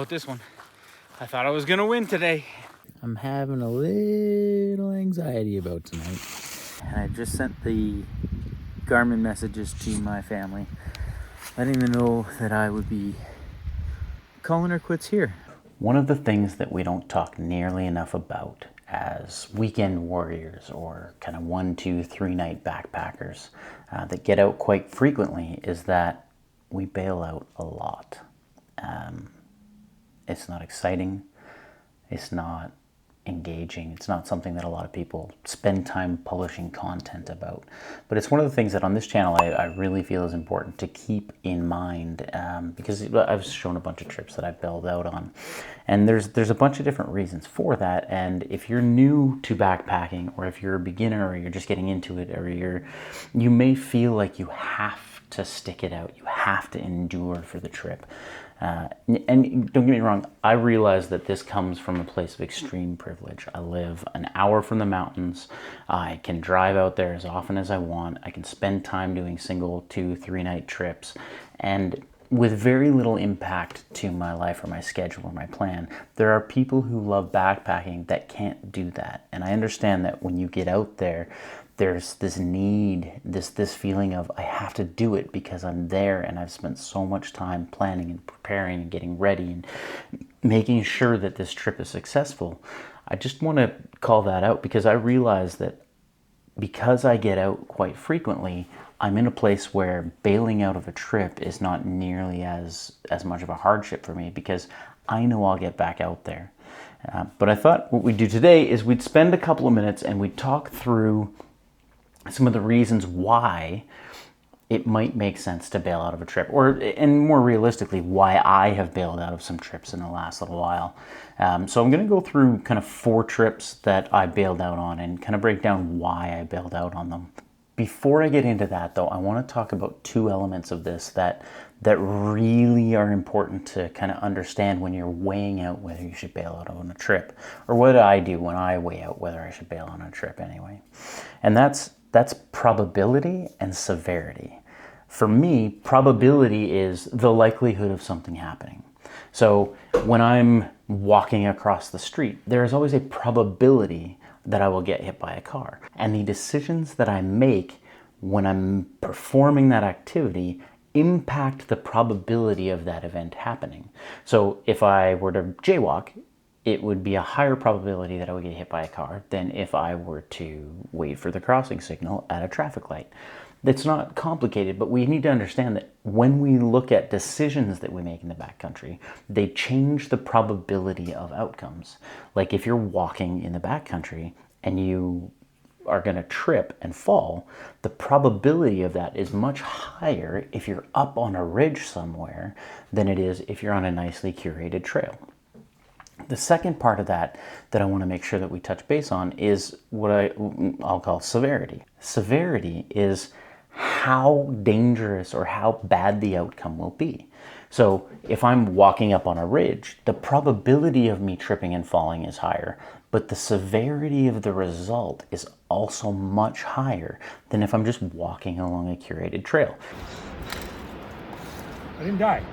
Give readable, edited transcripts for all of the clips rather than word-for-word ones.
about this one. I thought I was gonna win today. I'm having a little anxiety about tonight. And I just sent the Garmin messages to my family, letting them know that I would be calling her quits here. One of the things that we don't talk nearly enough about as weekend warriors or kind of 1, 2, 3 night backpackers that get out quite frequently is that we bail out a lot. It's not exciting. It's not engaging. It's not something that a lot of people spend time publishing content about. But it's one of the things that on this channel I really feel is important to keep in mind because I've shown a bunch of trips that I've bailed out on. And there's a bunch of different reasons for that. And if you're new to backpacking, or if you're a beginner, or you're just getting into it, or you may feel like you have to stick it out. You have to endure for the trip. And don't get me wrong, I realize that this comes from a place of extreme privilege. I live an hour from the mountains. I can drive out there as often as I want. I can spend time doing single, 2, 3 night trips, and with very little impact to my life or my schedule or my plan. There are people who love backpacking that can't do that. And I understand that when you get out there, there's this need, this feeling of I have to do it because I'm there and I've spent so much time planning and preparing and getting ready and making sure that this trip is successful. I just want to call that out because I realize that because I get out quite frequently, I'm in a place where bailing out of a trip is not nearly as much of a hardship for me because I know I'll get back out there. But I thought what we'd do today is we'd spend a couple of minutes and we'd talk through some of the reasons why it might make sense to bail out of a trip, and more realistically, why I have bailed out of some trips in the last little while. So I'm going to go through kind of 4 trips that I bailed out on and kind of break down why I bailed out on them. Before I get into that, though, I want to talk about 2 elements of this that really are important to kind of understand when you're weighing out whether you should bail out on a trip, or what I do when I weigh out whether I should bail on a trip anyway. And that's probability and severity. For me, probability is the likelihood of something happening. So when I'm walking across the street, there is always a probability that I will get hit by a car. And the decisions that I make when I'm performing that activity impact the probability of that event happening. So if I were to jaywalk, it would be a higher probability that I would get hit by a car than if I were to wait for the crossing signal at a traffic light. It's not complicated, but we need to understand that when we look at decisions that we make in the backcountry, they change the probability of outcomes. Like if you're walking in the backcountry and you are going to trip and fall, the probability of that is much higher if you're up on a ridge somewhere than it is if you're on a nicely curated trail. The second part of that I want to make sure that we touch base on is what I'll call severity. Severity is how dangerous or how bad the outcome will be. So if I'm walking up on a ridge, the probability of me tripping and falling is higher, but the severity of the result is also much higher than if I'm just walking along a curated trail. I didn't die.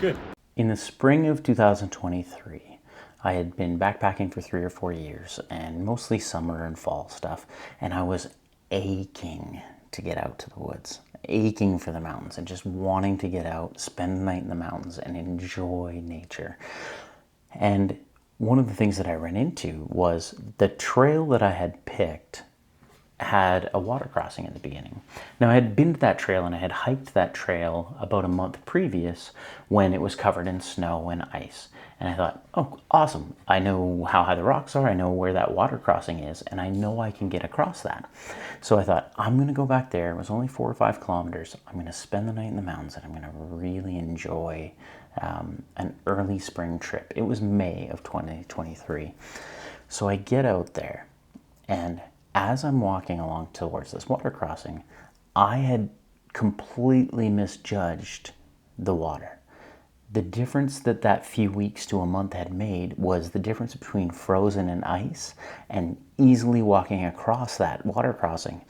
Good. In the spring of 2023, I had been backpacking for 3 or 4 years, and mostly summer and fall stuff, and I was aching to get out to the woods, aching for the mountains, and just wanting to get out, spend the night in the mountains, and enjoy nature. And one of the things that I ran into was the trail that I had picked had a water crossing at the beginning. Now I had been to that trail and I had hiked that trail about a month previous when it was covered in snow and ice. And I thought, oh, awesome. I know how high the rocks are. I know where that water crossing is, and I know I can get across that. So I thought, I'm going to go back there. It was only 4 or 5 kilometers. I'm going to spend the night in the mountains and I'm going to really enjoy an early spring trip. It was May of 2023. So I get out there, and as I'm walking along towards this water crossing, I had completely misjudged the water. The difference that few weeks to a month had made was the difference between frozen and ice and easily walking across that water crossing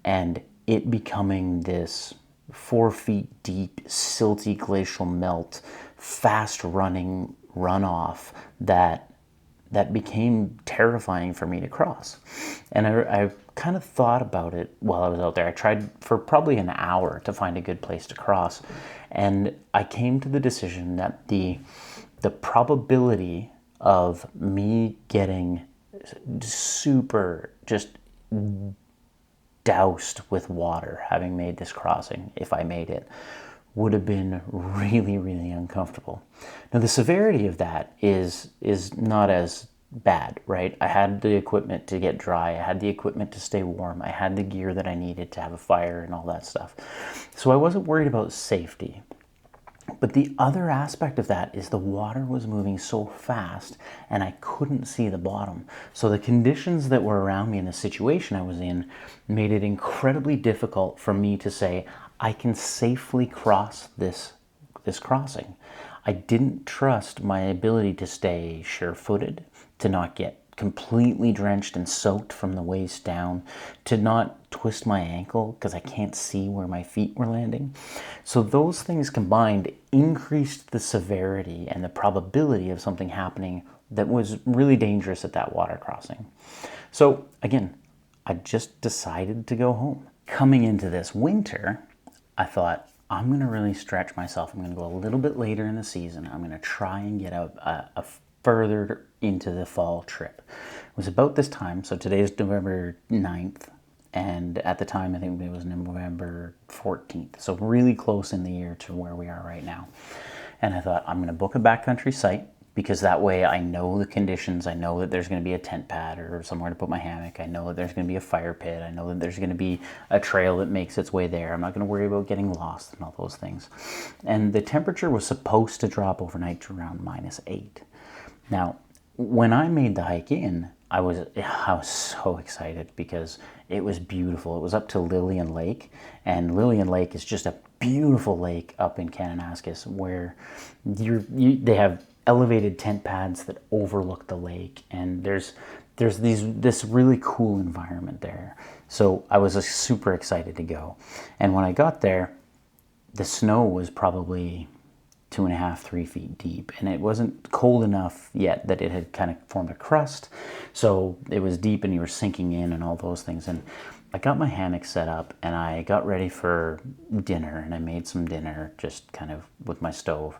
and it becoming this 4 feet deep, silty glacial melt fast running runoff that became terrifying for me to cross. And I kind of thought about it while I was out there. I tried for probably an hour to find a good place to cross, and I came to the decision that the probability of me getting super just doused with water having made this crossing, if I made it, would have been really, really uncomfortable. Now, the severity of that is not as bad, right? I had the equipment to get dry. I had the equipment to stay warm. I had the gear that I needed to have a fire and all that stuff. So I wasn't worried about safety. But the other aspect of that is the water was moving so fast and I couldn't see the bottom. So the conditions that were around me in the situation I was in made it incredibly difficult for me to say, I can safely cross this crossing. I didn't trust my ability to stay sure-footed, to not get completely drenched and soaked from the waist down, to not twist my ankle because I can't see where my feet were landing. So those things combined increased the severity and the probability of something happening that was really dangerous at that water crossing. So again, I just decided to go home. Coming into this winter, I thought, I'm going to really stretch myself. I'm going to go a little bit later in the season. I'm going to try and get a further into the fall trip. It was about this time, so today is November 9th, and at the time I think it was November 14th, so really close in the year to where we are right now. And I thought, I'm going to book a backcountry site, because that way I know the conditions. I know that there's going to be a tent pad or somewhere to put my hammock. I know that there's going to be a fire pit. I know that there's going to be a trail that makes its way there. I'm not going to worry about getting lost and all those things. And the temperature was supposed to drop overnight to around -8. Now, when I made the hike in, I was so excited because it was beautiful. It was up to Lillian Lake, and Lillian Lake is just a beautiful lake up in Kananaskis where they have elevated tent pads that overlook the lake, and there's this really cool environment there. So I was super excited to go. And when I got there, the snow was probably 2.5, 3 feet deep, and it wasn't cold enough yet that it had kind of formed a crust. So it was deep and you were sinking in and all those things. And I got my hammock set up and I got ready for dinner, and I made some dinner just kind of with my stove.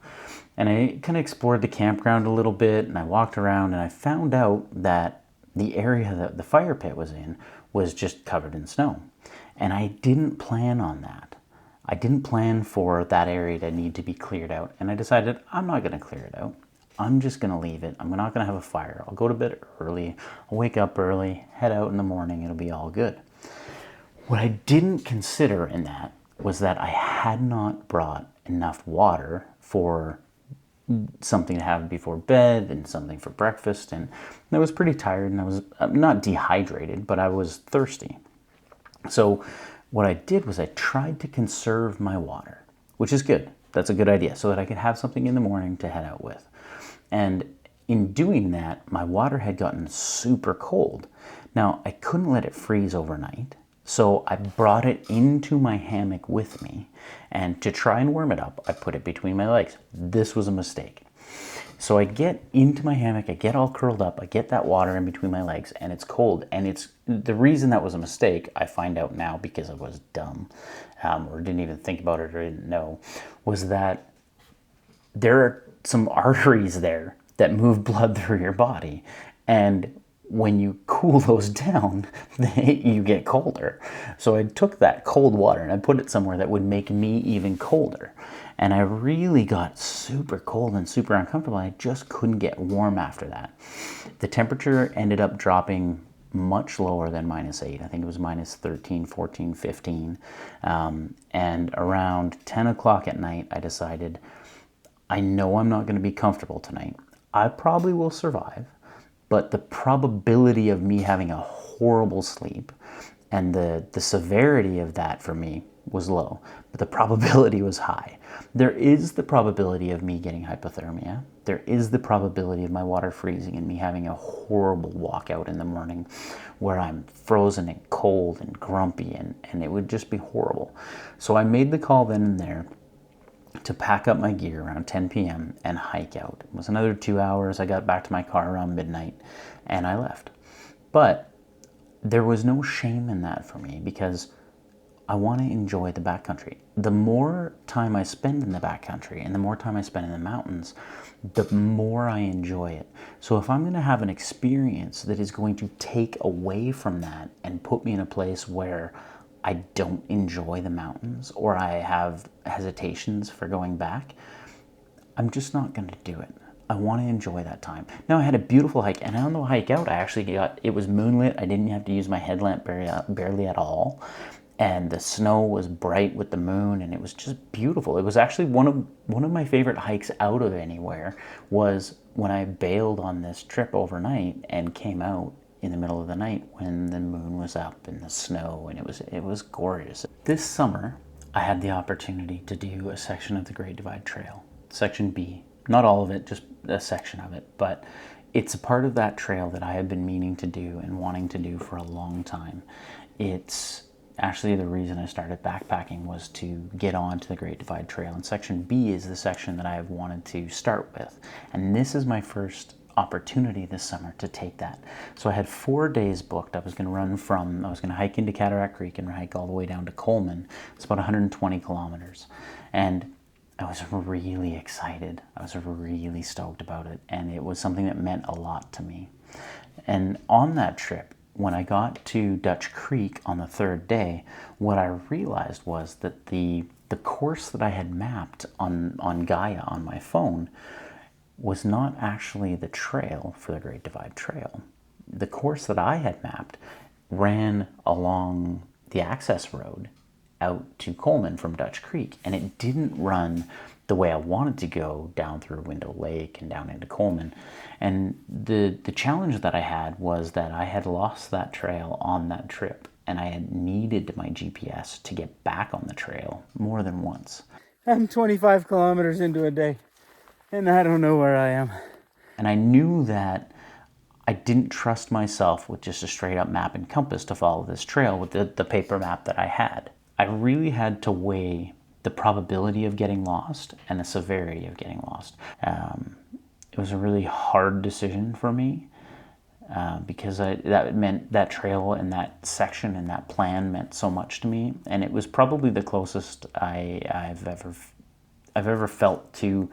And I kind of explored the campground a little bit, and I walked around, and I found out that the area that the fire pit was in was just covered in snow. And I didn't plan on that. I didn't plan for that area to need to be cleared out. And I decided I'm not going to clear it out. I'm just going to leave it. I'm not going to have a fire. I'll go to bed early. I'll wake up early, head out in the morning. It'll be all good. What I didn't consider in that was that I had not brought enough water for something to have before bed and something for breakfast. And I was pretty tired, and I was not dehydrated, but I was thirsty. So what I did was I tried to conserve my water, which is good. That's a good idea, so that I could have something in the morning to head out with. And in doing that, my water had gotten super cold. Now, I couldn't let it freeze overnight, so I brought it into my hammock with me, and to try and warm it up, I put it between my legs. This was a mistake. So I get into my hammock, I get all curled up, I get that water in between my legs, and it's cold. And it's the reason that was a mistake, I find out now because I was dumb, or didn't even think about it or didn't know, was that there are some arteries there that move blood through your body. And when you cool those down, you get colder. So I took that cold water and I put it somewhere that would make me even colder. And I really got super cold and super uncomfortable. I just couldn't get warm after that. The temperature ended up dropping much lower than -8. I think it was -13, 14, 15. And around 10 o'clock at night, I decided, I know I'm not going to be comfortable tonight. I probably will survive, but the probability of me having a horrible sleep and the severity of that for me was low, but the probability was high. There is the probability of me getting hypothermia. There is the probability of my water freezing and me having a horrible walkout in the morning where I'm frozen and cold and grumpy, and it would just be horrible. So I made the call then and there to pack up my gear around 10 p.m. and hike out. It was another 2 hours. I got back to my car around midnight and I left. But there was no shame in that for me because I want to enjoy the backcountry. The more time I spend in the backcountry and the more time I spend in the mountains, the more I enjoy it. So if I'm going to have an experience that is going to take away from that and put me in a place where I don't enjoy the mountains or I have hesitations for going back, I'm just not going to do it. I want to enjoy that time. Now I had a beautiful hike, and on the hike out, it was moonlit. I didn't have to use my headlamp barely at all. And the snow was bright with the moon, and it was just beautiful. It was actually one of my favorite hikes out of anywhere was when I bailed on this trip overnight and came out in the middle of the night when the moon was up and the snow, and it was gorgeous. This summer, I had the opportunity to do a section of the Great Divide Trail, Section B. Not all of it, just a section of it, but it's a part of that trail that I have been meaning to do and wanting to do for a long time. It's actually the reason I started backpacking was to get onto the Great Divide Trail, and Section B is the section that I have wanted to start with. And this is my first opportunity this summer to take that. So I had 4 days booked. I was going to hike into Cataract Creek and hike all the way down to Coleman. It's about 120 kilometers. And I was really excited. I was really stoked about it. And it was something that meant a lot to me. And on that trip, when I got to Dutch Creek on the third day, what I realized was that the course that I had mapped on Gaia on my phone was not actually the trail for the Great Divide Trail. The course that I had mapped ran along the access road out to Coleman from Dutch Creek, and it didn't run the way I wanted to go down through Window Lake and down into Coleman. And the challenge that I had was that I had lost that trail on that trip, and I had needed my GPS to get back on the trail more than once. I'm 25 kilometers into a day, and I don't know where I am. And I knew that I didn't trust myself with just a straight up map and compass to follow this trail with the paper map that I had. I really had to weigh the probability of getting lost and the severity of getting lost. It was a really hard decision for me because that meant that trail and that section and that plan meant so much to me, and it was probably the closest I've ever felt to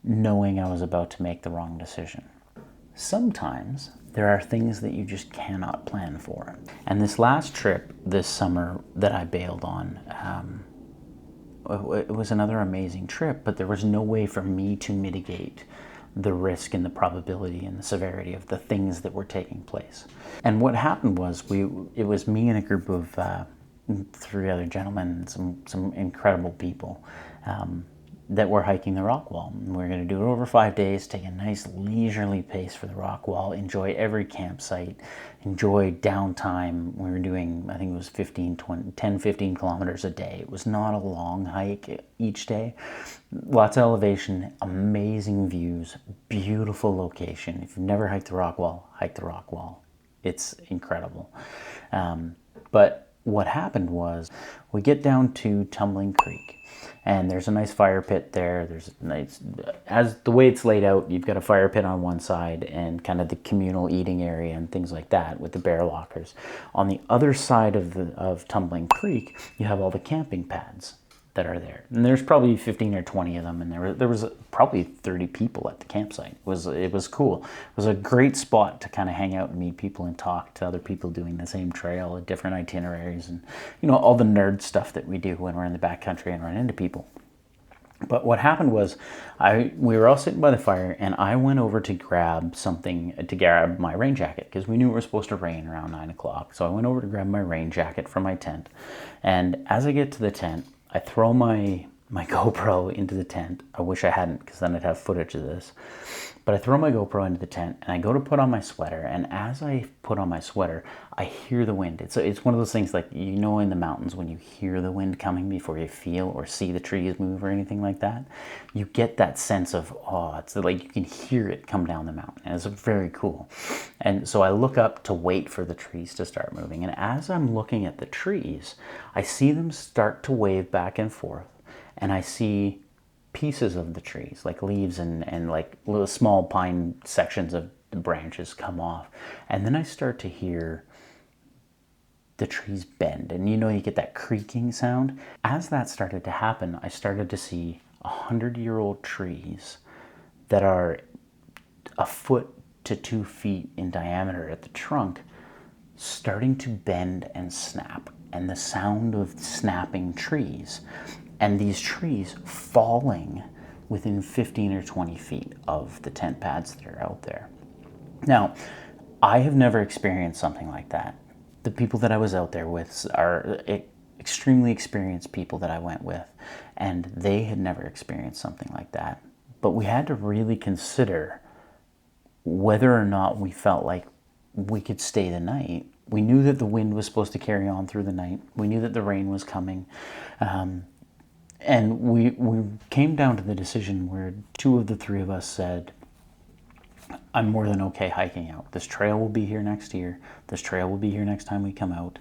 knowing I was about to make the wrong decision. Sometimes there are things that you just cannot plan for. And this last trip this summer that I bailed on, it was another amazing trip, but there was no way for me to mitigate the risk and the probability and the severity of the things that were taking place. And what happened was it was me and a group of 3 other gentlemen, some incredible people, that were hiking the rock wall. And we're going to do it over 5 days, take a nice leisurely pace for the rock wall, enjoy every campsite, enjoy downtime. We were doing, I think it was 10, 15 kilometers a day. It was not a long hike each day. Lots of elevation, amazing views, beautiful location. If you've never hiked the rock wall, hike the rock wall. It's incredible. But what happened was we get down to Tumbling Creek, and there's a nice fire pit there. There's a nice, as the way it's laid out, you've got a fire pit on one side and kind of the communal eating area and things like that with the bear lockers. On the other side of Tumbling Creek, you have all the camping pads that are there. And there's probably 15 or 20 of them, and there was probably 30 people at the campsite. It was cool. It was a great spot to kind of hang out and meet people and talk to other people doing the same trail at different itineraries and, you know, all the nerd stuff that we do when we're in the backcountry and run into people. But what happened was we were all sitting by the fire, and I went over to grab my rain jacket, because we knew it was supposed to rain around 9 o'clock. So I went over to grab my rain jacket from my tent. And as I get to the tent, I throw my GoPro into the tent. I wish I hadn't, because then I'd have footage of this. But I throw my GoPro into the tent, and I go to put on my sweater. And as I put on my sweater, I hear the wind. It's one of those things, like, you know, in the mountains when you hear the wind coming before you feel or see the trees move or anything like that. You get that sense of, it's like you can hear it come down the mountain. And it's very cool. And so I look up to wait for the trees to start moving. And as I'm looking at the trees, I see them start to wave back and forth. And I see pieces of the trees, like leaves and like little small pine sections of the branches come off. And then I start to hear the trees bend, and you get that creaking sound. As that started to happen, I started to see 100-year-old trees that are a foot to 2 feet in diameter at the trunk starting to bend and snap, and the sound of snapping trees, and these trees falling within 15 or 20 feet of the tent pads that are out there. Now, I have never experienced something like that. The people that I was out there with are extremely experienced people that I went with, and they had never experienced something like that. But we had to really consider whether or not we felt like we could stay the night. We knew that the wind was supposed to carry on through the night. We knew that the rain was coming. And we came down to the decision where 2 of the 3 of us said, I'm more than okay hiking out. This trail will be here next year. This trail will be here next time we come out.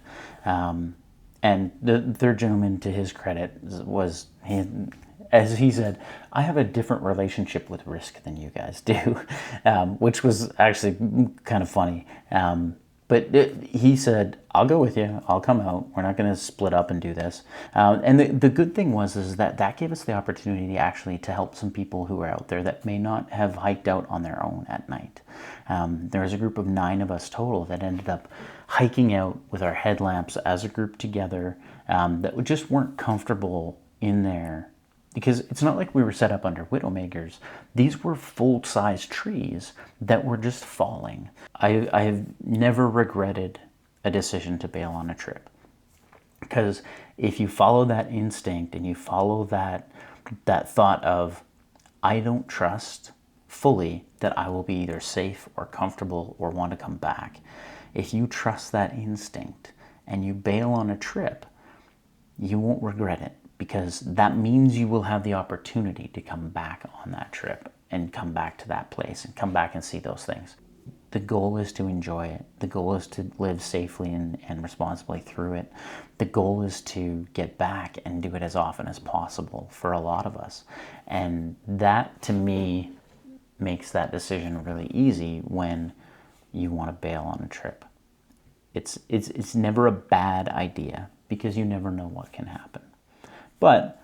And the third gentleman, to his credit, was, as he said, I have a different relationship with risk than you guys do, which was actually kind of funny. But he said, I'll go with you. I'll come out. We're not going to split up and do this. And the good thing was that gave us the opportunity actually to help some people who were out there that may not have hiked out on their own at night. There was a group of 9 of us total that ended up hiking out with our headlamps as a group together, that just weren't comfortable in there. Because it's not like we were set up under widowmakers. These were full-size trees that were just falling. I have never regretted a decision to bail on a trip. Because if you follow that instinct and you follow that thought of, I don't trust fully that I will be either safe or comfortable or want to come back. If you trust that instinct and you bail on a trip, you won't regret it. Because that means you will have the opportunity to come back on that trip and come back to that place and come back and see those things. The goal is to enjoy it. The goal is to live safely and responsibly through it. The goal is to get back and do it as often as possible for a lot of us. And that, to me, makes that decision really easy when you want to bail on a trip. It's never a bad idea because you never know what can happen. But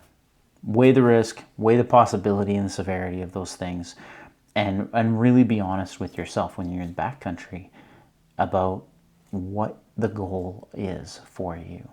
weigh the risk, weigh the possibility and the severity of those things, and really be honest with yourself when you're in backcountry about what the goal is for you.